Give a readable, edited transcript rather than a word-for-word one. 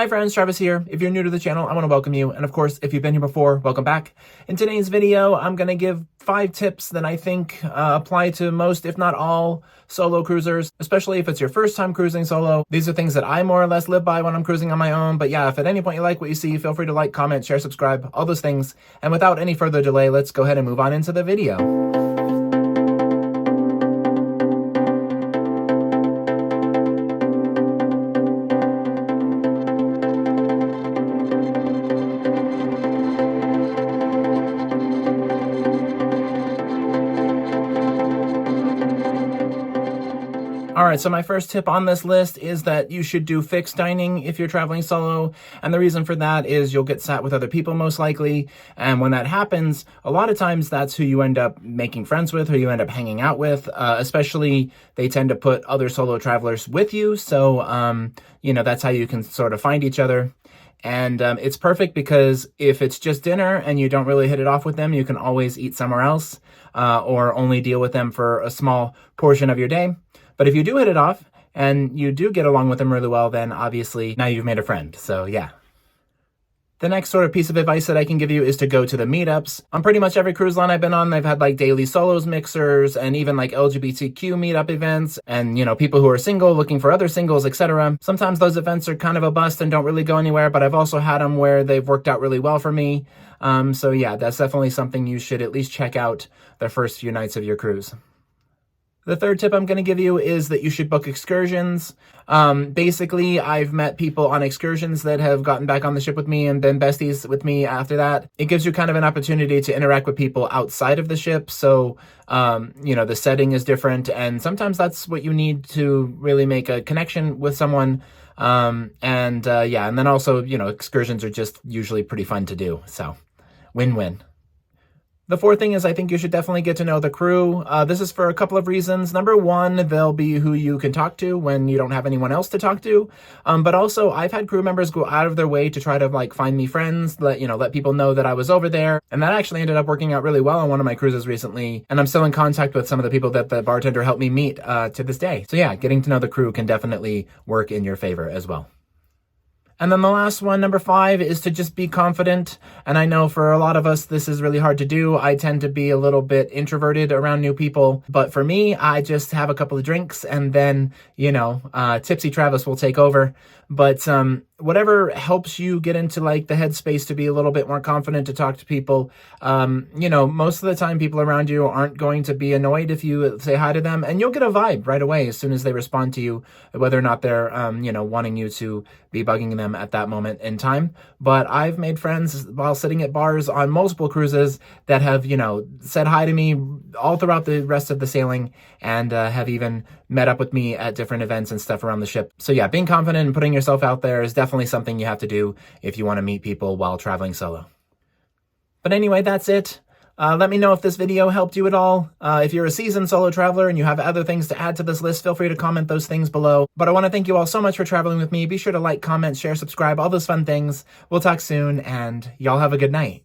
Hi friends, Travis here. If you're new to the channel, I want to welcome you. And of course, if you've been here before, welcome back. In today's video, I'm going to give 5 tips that I think apply to most, if not all, solo cruisers, especially if it's your first time cruising solo. These are things that I more or less live by when I'm cruising on my own. But yeah, if at any point you like what you see, feel free to like, comment, share, subscribe, all those things. And without any further delay, let's go ahead and move on into the video. All right, so my first tip on this list is that you should do fixed dining if you're traveling solo. And the reason for that is you'll get sat with other people most likely. And when that happens, a lot of times that's who you end up making friends with, who you end up hanging out with. Especially they tend to put other solo travelers with you. So, that's how you can sort of find each other. And it's perfect because if it's just dinner and you don't really hit it off with them, you can always eat somewhere else or only deal with them for a small portion of your day. But if you do hit it off and you do get along with them really well, then obviously now you've made a friend. So yeah. The next sort of piece of advice that I can give you is to go to the meetups. On pretty much every cruise line I've been on, they've had like daily solos mixers and even like LGBTQ meetup events and, people who are single looking for other singles, etc. Sometimes those events are kind of a bust and don't really go anywhere, but I've also had them where they've worked out really well for me. So yeah, that's definitely something you should at least check out the first few nights of your cruise. The third tip I'm going to give you is that you should book excursions. Basically, I've met people on excursions that have gotten back on the ship with me and been besties with me after that. It gives you kind of an opportunity to interact with people outside of the ship. So, the setting is different. And sometimes that's what you need to really make a connection with someone. And then also, excursions are just usually pretty fun to do. So, win-win. The fourth thing is I think you should definitely get to know the crew. This is for a couple of reasons. Number one, they'll be who you can talk to when you don't have anyone else to talk to. But also, I've had crew members go out of their way to try to find me friends, let people know that I was over there. And that actually ended up working out really well on one of my cruises recently. And I'm still in contact with some of the people that the bartender helped me meet to this day. So yeah, getting to know the crew can definitely work in your favor as well. And then the last one, number 5, is to just be confident. And I know for a lot of us, this is really hard to do. I tend to be a little bit introverted around new people. But for me, I just have a couple of drinks and then, tipsy Travis will take over. But whatever helps you get into the headspace to be a little bit more confident to talk to people. Most of the time people around you aren't going to be annoyed if you say hi to them, and you'll get a vibe right away as soon as they respond to you, whether or not they're, wanting you to be bugging them at that moment in time. But I've made friends while sitting at bars on multiple cruises that have, said hi to me all throughout the rest of the sailing and have even met up with me at different events and stuff around the ship. So yeah, being confident and putting yourself out there is definitely something you have to do if you want to meet people while traveling solo. But anyway, that's it. Let me know if this video helped you at all. If you're a seasoned solo traveler and you have other things to add to this list, feel free to comment those things below. But I want to thank you all so much for traveling with me. Be sure to like, comment, share, subscribe, all those fun things. We'll talk soon, and y'all have a good night.